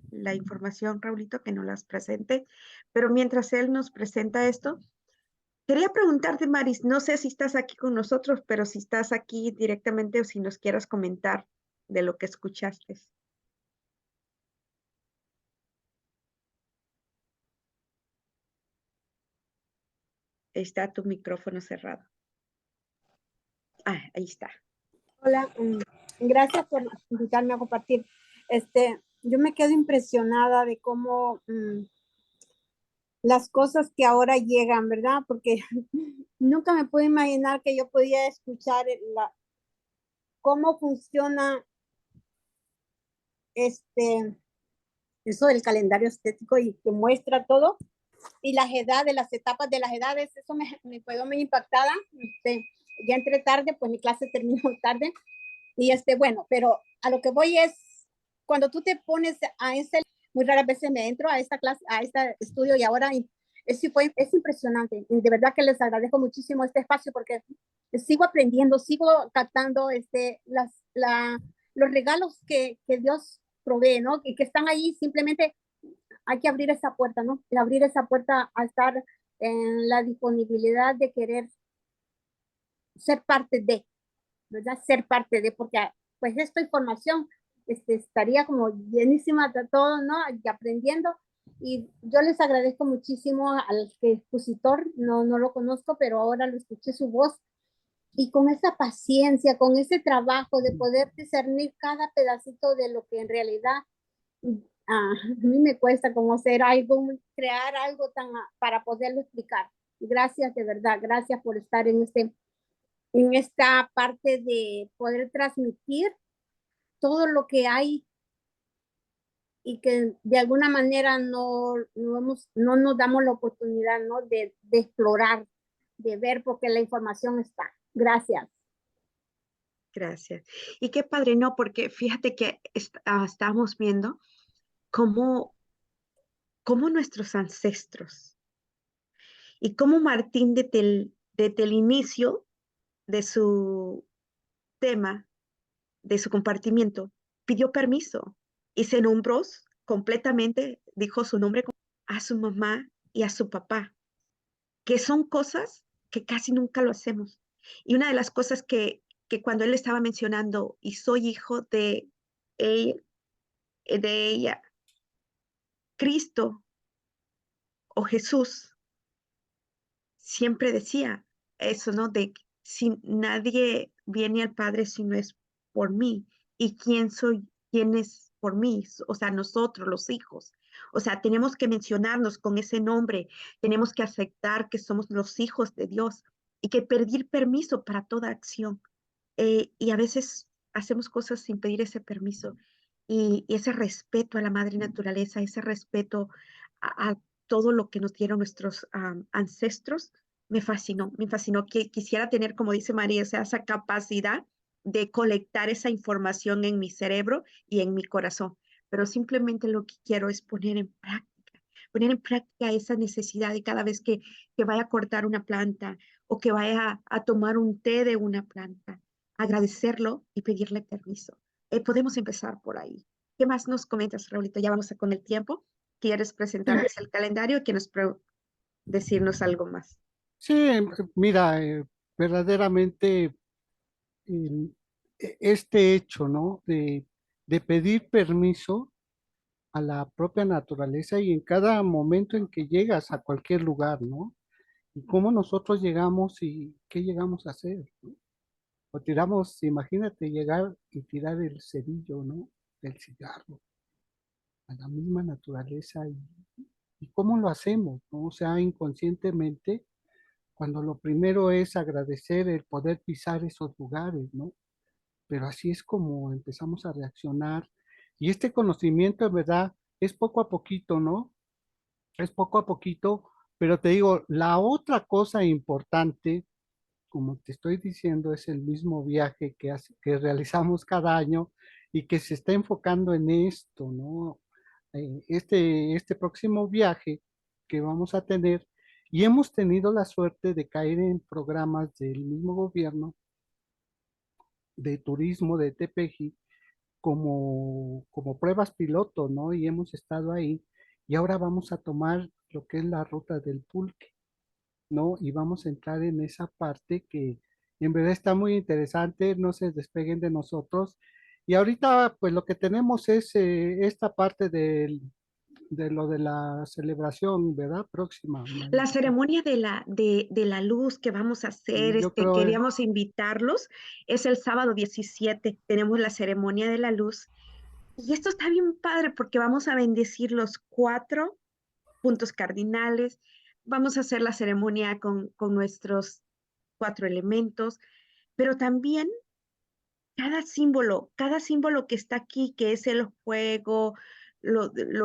la información, Raulito, que nos las presente? Pero mientras él nos presenta esto, quería preguntarte, Maris, no sé si estás aquí con nosotros, pero si estás aquí directamente o si nos quieras comentar de lo que escuchaste. Está tu micrófono cerrado. Ah, ahí está. Hola, gracias por invitarme a compartir. Yo me quedo impresionada de cómo las cosas que ahora llegan, ¿verdad? Porque nunca me pude imaginar que yo podía escuchar cómo funciona eso del calendario estético y que muestra todo y las edades, las etapas de las edades. Eso me quedó muy impactada. Ya entré tarde, pues mi clase terminó tarde. Y bueno, pero a lo que voy es, cuando tú te pones a muy raras veces me entro a esta clase, a este estudio y ahora es impresionante. Y de verdad que les agradezco muchísimo este espacio porque sigo aprendiendo, sigo captando los regalos que Dios provee, ¿no? Y que están ahí, simplemente hay que abrir esa puerta, ¿no? Y abrir esa puerta a estar en la disponibilidad de querer ser parte de, ¿verdad? Ser parte de, porque pues esta información estaría como llenísima de todo, ¿no? Y aprendiendo. Y yo les agradezco muchísimo al expositor, no lo conozco, pero ahora lo escuché su voz. Y con esa paciencia, con ese trabajo de poder discernir cada pedacito de lo que en realidad a mí me cuesta como hacer algo, crear algo para poderlo explicar. Gracias de verdad, gracias por estar en esta parte de poder transmitir todo lo que hay y que de alguna manera no nos damos la oportunidad, ¿no? de explorar, de ver, porque la información está. Gracias. Gracias. Y qué padre, ¿no? Porque fíjate que estábamos viendo cómo nuestros ancestros y cómo Martín desde el inicio de su tema, de su compartimiento, pidió permiso y se nombró completamente, dijo su nombre a su mamá y a su papá, que son cosas que casi nunca lo hacemos. Y una de las cosas que cuando él estaba mencionando, y soy hijo él, de ella, Cristo o Jesús, siempre decía eso, ¿no? De si nadie viene al Padre si no es por mí. ¿Y quién es por mí? O sea, nosotros, los hijos. O sea, tenemos que mencionarnos con ese nombre, tenemos que aceptar que somos los hijos de Dios y que pedir permiso para toda acción. Y a veces hacemos cosas sin pedir ese permiso y ese respeto a la madre naturaleza, ese respeto a todo lo que nos dieron nuestros ancestros, me fascinó que quisiera tener, como dice María, esa capacidad de colectar esa información en mi cerebro y en mi corazón, pero simplemente lo que quiero es poner en práctica esa necesidad de cada vez que vaya a cortar una planta o que vaya a tomar un té de una planta, agradecerlo y pedirle permiso. Podemos empezar por ahí. ¿Qué más nos comentas, Raulito? Ya vamos con el tiempo. ¿quieres presentarles el calendario o quieres decirnos algo más? Sí, mira, verdaderamente el- este hecho, ¿no? De pedir permiso a la propia naturaleza y en cada momento en que llegas a cualquier lugar, ¿no? Y cómo nosotros llegamos y qué llegamos a hacer, ¿no? O tiramos, imagínate llegar y tirar el cerillo, ¿no? Del cigarro a la misma naturaleza y cómo lo hacemos, ¿no? O sea, inconscientemente, cuando lo primero es agradecer el poder pisar esos lugares, ¿no? Pero así es como empezamos a reaccionar. Y este conocimiento, en verdad, es poco a poquito, ¿no? Es poco a poquito, pero te digo, la otra cosa importante, como te estoy diciendo, es el mismo viaje que realizamos cada año y que se está enfocando en esto, ¿no? Este próximo viaje que vamos a tener, y hemos tenido la suerte de caer en programas del mismo gobierno de turismo de Tepeji como pruebas piloto, ¿no? Y hemos estado ahí y ahora vamos a tomar lo que es la ruta del pulque, ¿no? Y vamos a entrar en esa parte que en verdad está muy interesante, no se despeguen de nosotros. Y ahorita, pues lo que tenemos es esta parte de lo de la celebración, ¿verdad? Próxima. La ceremonia de la luz que vamos a hacer, Y yo creo, queríamos invitarlos, es el sábado 17, tenemos la ceremonia de la luz. Y esto está bien padre porque vamos a bendecir los 4 puntos cardinales, vamos a hacer la ceremonia con nuestros 4 elementos, pero también cada símbolo que está aquí, que es el fuego, lo del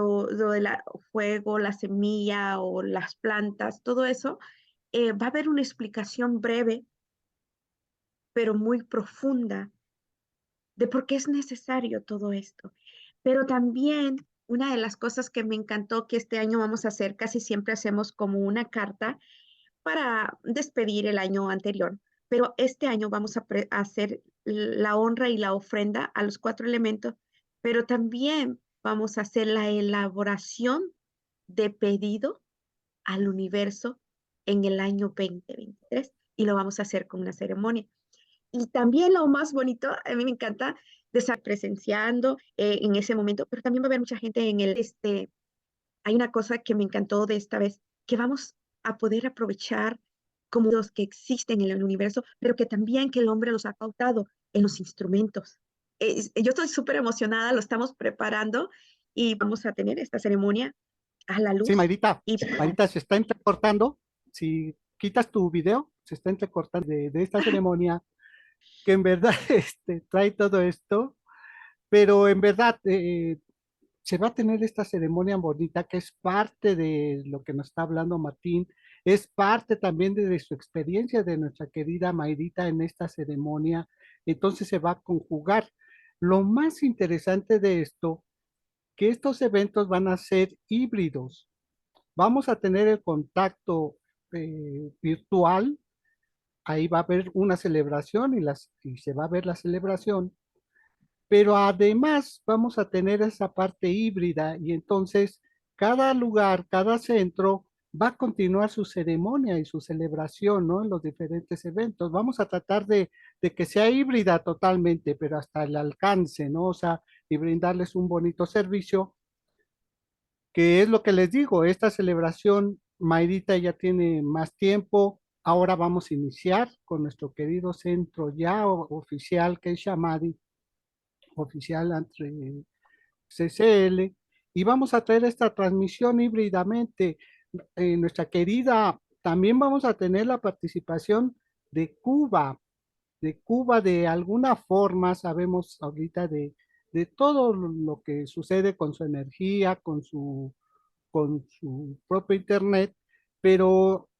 fuego, la semilla o las plantas, todo eso, va a haber una explicación breve, pero muy profunda de por qué es necesario todo esto. Pero también una de las cosas que me encantó que este año vamos a hacer, casi siempre hacemos como una carta para despedir el año anterior, pero este año vamos a hacer la honra y la ofrenda a los 4 elementos, pero también vamos a hacer la elaboración de pedido al universo en el año 2023 y lo vamos a hacer con una ceremonia. Y también lo más bonito, a mí me encanta de estar presenciando en ese momento, pero también va a haber mucha gente hay una cosa que me encantó de esta vez, que vamos a poder aprovechar como los que existen en el universo, pero que también que el hombre los ha pautado en los instrumentos. Yo estoy súper emocionada, lo estamos preparando y vamos a tener esta ceremonia a la sí, luz. Mayrita, Y Mayrita se está entrecortando. Si quitas tu video, se está entrecortando de esta ceremonia que en verdad trae todo esto, pero en verdad se va a tener esta ceremonia bonita que es parte de lo que nos está hablando Martín, es parte también de su experiencia de nuestra querida Mayrita en esta ceremonia, entonces se va a conjugar. Lo más interesante de esto, que estos eventos van a ser híbridos. Vamos a tener el contacto virtual, ahí va a haber una celebración y se va a ver la celebración, pero además vamos a tener esa parte híbrida y entonces cada lugar, cada centro va a continuar su ceremonia y su celebración, ¿no? En los diferentes eventos. Vamos a tratar de que sea híbrida totalmente, pero hasta el alcance, ¿no? O sea, y brindarles un bonito servicio, que es lo que les digo, esta celebración, Mayrita ya tiene más tiempo. Ahora vamos a iniciar con nuestro querido centro ya oficial, que es Shamadi, oficial entre CCL, y vamos a traer esta transmisión híbridamente. Nuestra querida, también vamos a tener la participación de Cuba de alguna forma, sabemos ahorita de todo lo que sucede con su energía, con su propio internet, pero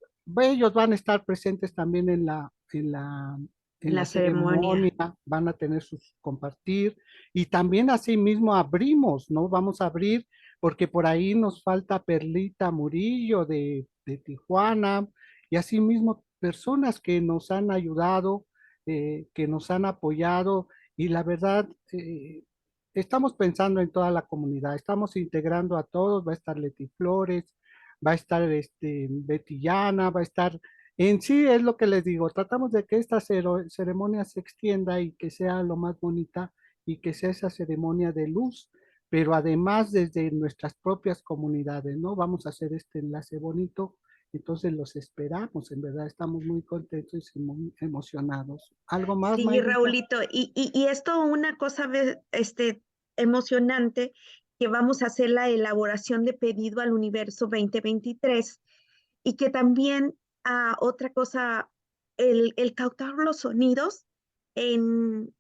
ellos van a estar presentes también en la la ceremonia. ceremonia, van a tener sus compartir y también así mismo abrimos, ¿no? Vamos a abrir porque por ahí nos falta Perlita Murillo de Tijuana y así mismo personas que nos han ayudado, que nos han apoyado y la verdad estamos pensando en toda la comunidad, estamos integrando a todos, va a estar Leti Flores, va a estar Betty Llana, va a estar, en sí es lo que les digo, tratamos de que esta ceremonia se extienda y que sea lo más bonita y que sea esa ceremonia de luz, pero además desde nuestras propias comunidades, ¿no? Vamos a hacer este enlace bonito, entonces los esperamos, en verdad estamos muy contentos y muy emocionados. ¿Algo más, Sí, Mayrita? Raulito, y esto una cosa emocionante, que vamos a hacer la elaboración de pedido al Universo 2023 y que también otra cosa, el captar los sonidos en,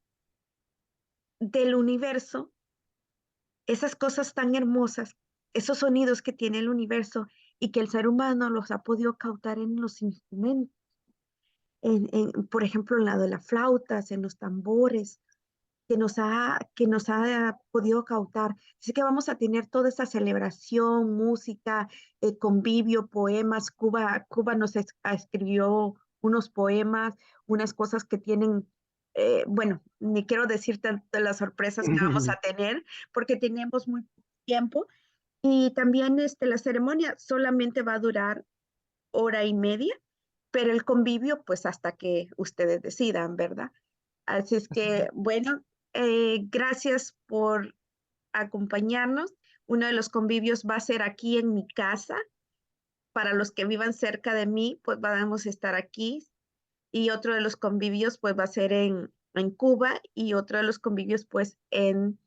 del universo, esas cosas tan hermosas, esos sonidos que tiene el universo y que el ser humano los ha podido captar en los instrumentos, por ejemplo, en la de las flautas, en los tambores, que nos ha podido cautar. Así que vamos a tener toda esa celebración, música, convivio, poemas. Cuba nos escribió unos poemas, unas cosas que tienen, bueno, ni quiero decir tanto las sorpresas que vamos a tener, porque tenemos muy poco tiempo. Y también la ceremonia solamente va a durar hora y media, pero el convivio, pues hasta que ustedes decidan, ¿verdad? Así es que, bueno, gracias por acompañarnos. Uno de los convivios va a ser aquí en mi casa. Para los que vivan cerca de mí, pues vamos a estar aquí. Y otro de los convivios, pues va a ser en Cuba y otro de los convivios, pues en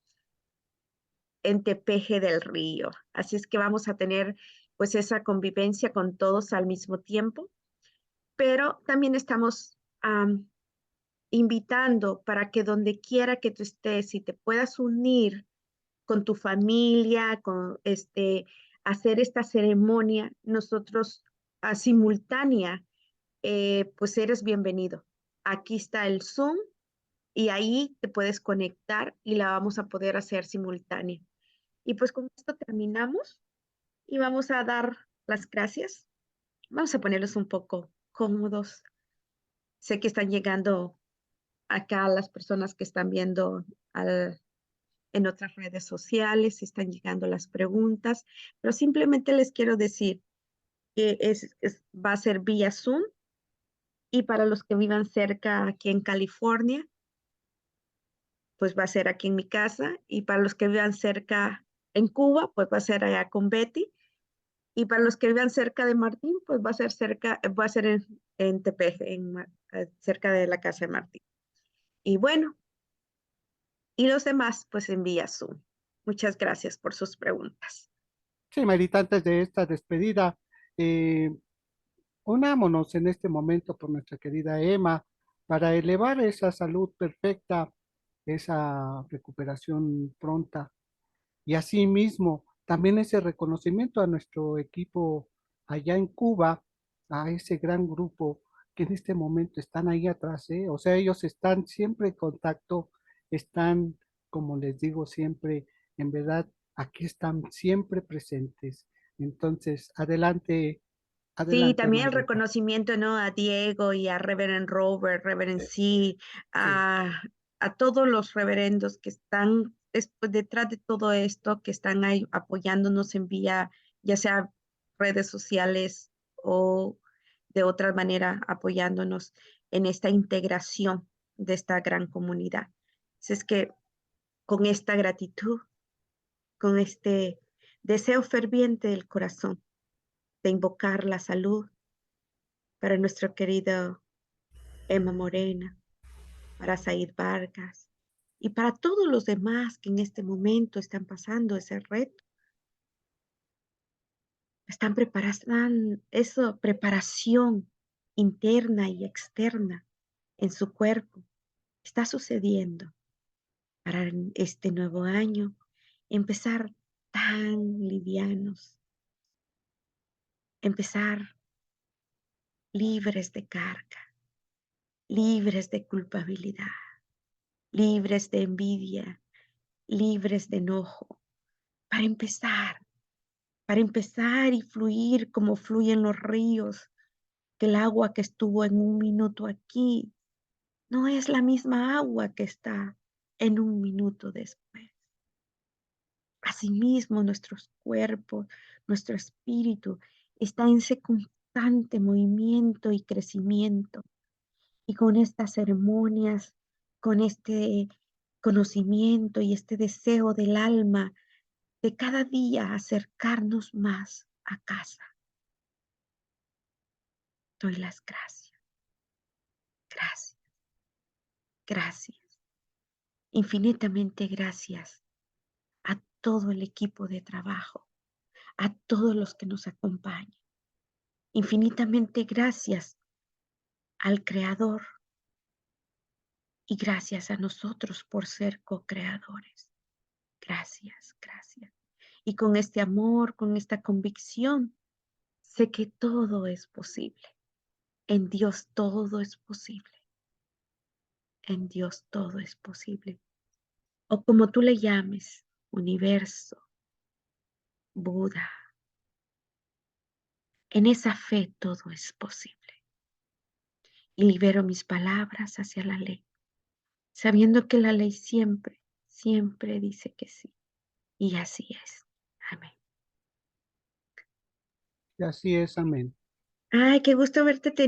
Tepeje del Río. Así es que vamos a tener pues esa convivencia con todos al mismo tiempo. Pero también estamos invitando para que donde quiera que tú estés, si te puedas unir con tu familia, con hacer esta ceremonia, nosotros a simultánea, pues eres bienvenido. Aquí está el Zoom y ahí te puedes conectar y la vamos a poder hacer simultánea. Y pues con esto terminamos y vamos a dar las gracias. Vamos a ponerlos un poco cómodos. Sé que están llegando acá las personas que están viendo en otras redes sociales, están llegando las preguntas, pero simplemente les quiero decir que va a ser vía Zoom y para los que vivan cerca aquí en California, pues va a ser aquí en mi casa y para los que vivan cerca en Cuba, pues va a ser allá con Betty y para los que vivan cerca de Martín, pues va a ser en Tepeje, cerca de la casa de Martín. Y bueno, y los demás, pues en vía Zoom. Muchas gracias por sus preguntas. Sí, Mayrita, antes de esta despedida, eh, unámonos en este momento por nuestra querida Emma para elevar esa salud perfecta, esa recuperación pronta y asimismo también ese reconocimiento a nuestro equipo allá en Cuba, a ese gran grupo que en este momento están ahí atrás, ¿eh? O sea, ellos están siempre en contacto, están, como les digo siempre, en verdad, aquí están siempre presentes. Entonces, adelante, Sí, adelante, también el Mayrita. reconocimiento, ¿no? A Diego y a Reverend Robert, Reverend Eh, C, Sí, a todos los reverendos que están detrás de todo esto, que están ahí apoyándonos en vía, ya sea redes sociales o de otra manera apoyándonos en esta integración de esta gran comunidad. Así es que con esta gratitud, con este deseo ferviente del corazón de invocar la salud para nuestro querido Emma Morena, para Said Vargas y para todos los demás que en este momento están pasando ese reto. Están preparando eso, preparación interna y externa en su cuerpo. Está sucediendo para este nuevo año empezar tan livianos, empezar libres de carga, libres de culpabilidad, libres de envidia, libres de enojo, para empezar y fluir como fluyen los ríos, que el agua que estuvo en un minuto aquí no es la misma agua que está en un minuto después. Asimismo, nuestros cuerpos, nuestro espíritu está en ese constante movimiento y crecimiento. Y con estas ceremonias, con este conocimiento y este deseo del alma de cada día acercarnos más a casa, doy las gracias, gracias, gracias, infinitamente gracias a todo el equipo de trabajo, a todos los que nos acompañan. Infinitamente gracias al Creador y gracias a nosotros por ser co-creadores. Gracias, gracias. Y con este amor, con esta convicción, sé que todo es posible. En Dios todo es posible. En Dios todo es posible. O como tú le llames, universo, Buda. En esa fe todo es posible. Y libero mis palabras hacia la ley, sabiendo que la ley siempre, siempre dice que sí. Y así es. Amén. Y así es, amén. Ay, qué gusto verte.